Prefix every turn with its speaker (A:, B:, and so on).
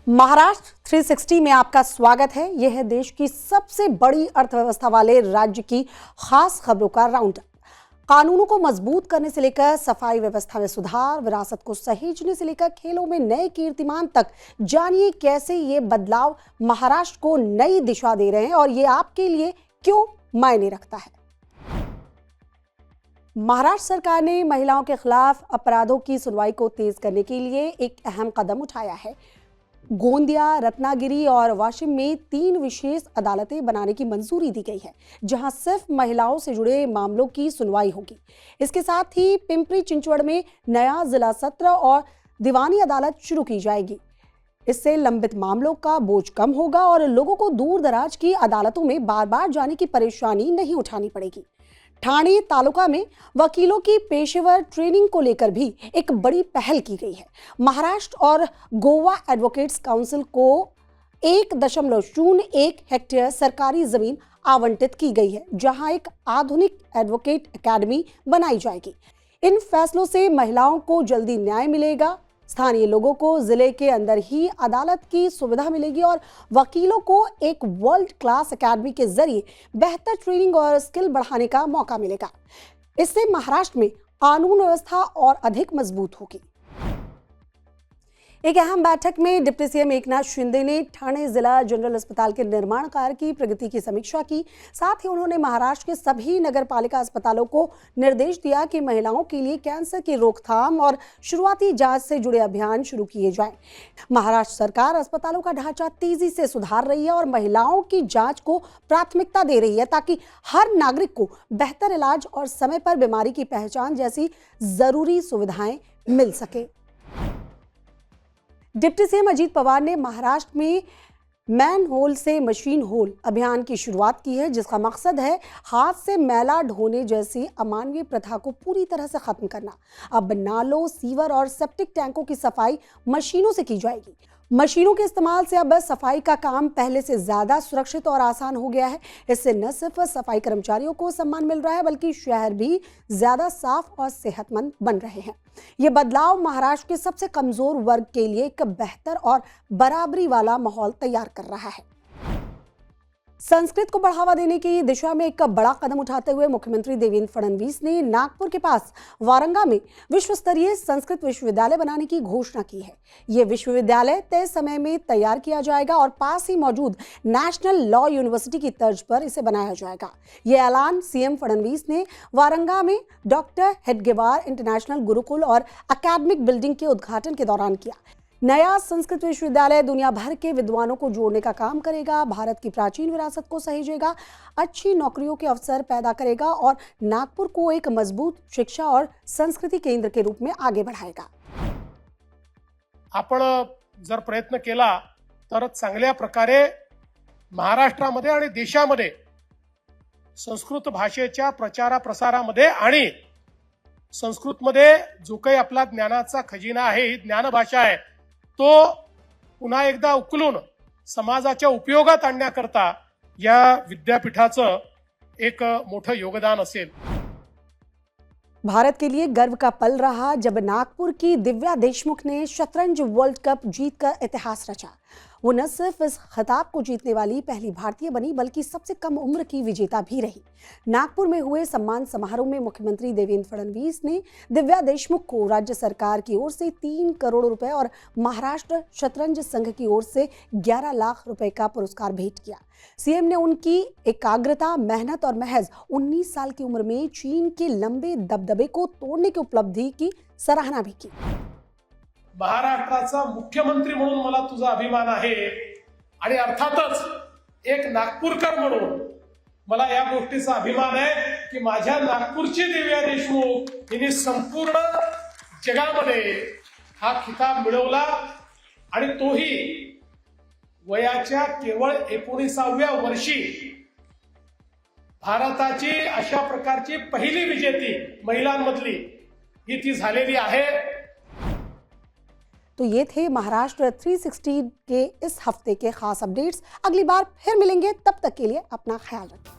A: महाराष्ट्र 360 में आपका स्वागत है। यह है देश की सबसे बड़ी अर्थव्यवस्था वाले राज्य की खास खबरों का राउंड। कानूनों को मजबूत करने से लेकर सफाई व्यवस्था में सुधार, विरासत को सहेजने से लेकर खेलों में नए कीर्तिमान तक, जानिए कैसे ये बदलाव महाराष्ट्र को नई दिशा दे रहे हैं और ये आपके लिए क्यों मायने रखता है। महाराष्ट्र सरकार ने महिलाओं के खिलाफ अपराधों की सुनवाई को तेज करने के लिए एक अहम कदम उठाया है। गोंदिया, रत्नागिरी और वाशिम में 3 विशेष अदालतें बनाने की मंजूरी दी गई है, जहां सिर्फ महिलाओं से जुड़े मामलों की सुनवाई होगी। इसके साथ ही पिंपरी चिंचवड़ में नया जिला सत्र और दीवानी अदालत शुरू की जाएगी। इससे लंबित मामलों का बोझ कम होगा और लोगों को दूर दराज की अदालतों में बार बार जाने की परेशानी नहीं उठानी पड़ेगी। ठाणे तालुका में वकीलों की पेशेवर ट्रेनिंग को लेकर भी एक बड़ी पहल की गई है। महाराष्ट्र और गोवा एडवोकेट्स काउंसिल को 1.01 हेक्टेयर सरकारी जमीन आवंटित की गई है, जहां एक आधुनिक एडवोकेट एकेडमी बनाई जाएगी। इन फैसलों से महिलाओं को जल्दी न्याय मिलेगा, स्थानीय लोगों को जिले के अंदर ही अदालत की सुविधा मिलेगी और वकीलों को एक वर्ल्ड क्लास एकेडमी के जरिए बेहतर ट्रेनिंग और स्किल बढ़ाने का मौका मिलेगा। इससे महाराष्ट्र में कानून व्यवस्था और अधिक मजबूत होगी। एक अहम बैठक में डिप्टी सीएम एकनाथ शिंदे ने ठाणे जिला जनरल अस्पताल के निर्माण कार्य की प्रगति की समीक्षा की। साथ ही उन्होंने महाराष्ट्र के सभी नगर पालिका अस्पतालों को निर्देश दिया कि महिलाओं के लिए कैंसर की रोकथाम और शुरुआती जांच से जुड़े अभियान शुरू किए जाएं। महाराष्ट्र सरकार अस्पतालों का ढांचा तेजी से सुधार रही है और महिलाओं की जांच को प्राथमिकता दे रही है, ताकि हर नागरिक को बेहतर इलाज और समय पर बीमारी की पहचान जैसी जरूरी सुविधाएं मिल सके। डिप्टी सीएम अजीत पवार ने महाराष्ट्र में मैन होल से मशीन होल अभियान की शुरुआत की है, जिसका मकसद है हाथ से मैला ढोने जैसी अमानवीय प्रथा को पूरी तरह से खत्म करना। अब नालों, सीवर और सेप्टिक टैंकों की सफाई मशीनों से की जाएगी। मशीनों के इस्तेमाल से अब सफाई का काम पहले से ज्यादा सुरक्षित और आसान हो गया है। इससे न सिर्फ सफाई कर्मचारियों को सम्मान मिल रहा है, बल्कि शहर भी ज्यादा साफ और सेहतमंद बन रहे हैं। ये बदलाव महाराष्ट्र के सबसे कमजोर वर्ग के लिए एक बेहतर और बराबरी वाला माहौल तैयार कर रहा है। संस्कृत को बढ़ावा देने की दिशा में एक बड़ा कदम उठाते हुए मुख्यमंत्री देवेंद्र फडणवीस ने नागपुर के पास वारंगा में विश्व स्तरीय संस्कृत विश्वविद्यालय बनाने की घोषणा की है। यह विश्वविद्यालय तय समय में तैयार किया जाएगा और पास ही मौजूद नेशनल लॉ यूनिवर्सिटी की तर्ज पर इसे बनाया जाएगा। यह ऐलान सीएम फडणवीस ने वारंगा में डॉक्टर हेडगेवार इंटरनेशनल गुरुकुल और अकेडमिक बिल्डिंग के उद्घाटन के दौरान किया। नया संस्कृत विश्वविद्यालय दुनिया भर के विद्वानों को जोड़ने का काम करेगा, भारत की प्राचीन विरासत को सहेजेगा, अच्छी नौकरियों के अवसर पैदा करेगा और नागपुर को एक मजबूत शिक्षा और संस्कृति केंद्र के रूप में आगे बढ़ाएगा।
B: आपण जर प्रयत्न केला तर चांगल्या प्रकारे महाराष्ट्रामध्ये आणि देशामध्ये संस्कृत भाषेच्या प्रचारा प्रसारामध्ये आणि संस्कृतमध्ये जो काही आपला ज्ञानाचा खजिना आहे, ही ज्ञान भाषा आहे, तो पुन्हा एकदा उकलून समाजाच्या उपयोगात आणण्याकरता या विद्यापीठाचं एक मोठं योगदान असेल।
A: भारत के लिए गर्व का पल रहा जब नागपुर की दिव्या देशमुख ने शतरंज वर्ल्ड कप जीतकर इतिहास रचा। वो न सिर्फ इस खिताब को जीतने वाली पहली भारतीय बनी, बल्कि सबसे कम उम्र की विजेता भी रही। नागपुर में हुए सम्मान समारोह में मुख्यमंत्री देवेंद्र फडणवीस ने दिव्या देशमुख को राज्य सरकार की ओर से 3 करोड़ रुपए और महाराष्ट्र शतरंज संघ की ओर से 11 लाख रुपए का पुरस्कार भेंट किया। सीएम ने उनकी एकाग्रता, मेहनत और महज 19 साल की उम्र में चीन के लंबे दबदबे को तोड़ने की उपलब्धि की सराहना भी की।
B: महाराष्ट्राचा मुख्यमंत्री म्हणून मला तुझा अभिमान आहे आणि अर्थातच एक नागपूरकर म्हणून मला या गोष्टीचा अभिमान आहे की माझ्या नागपूरची दिव्या देशमुख हिने संपूर्ण जगामध्ये हा खिताब मिळवला आणि तोही वयाच्या केवळ 19व्या वर्षी। भारताची अशा प्रकारची पहिली विजेती महिलांमधली ही ती झालेली आहे।
A: तो ये थे महाराष्ट्र 360 के इस हफ्ते के खास अपडेट्स। अगली बार फिर मिलेंगे, तब तक के लिए अपना ख्याल रखें।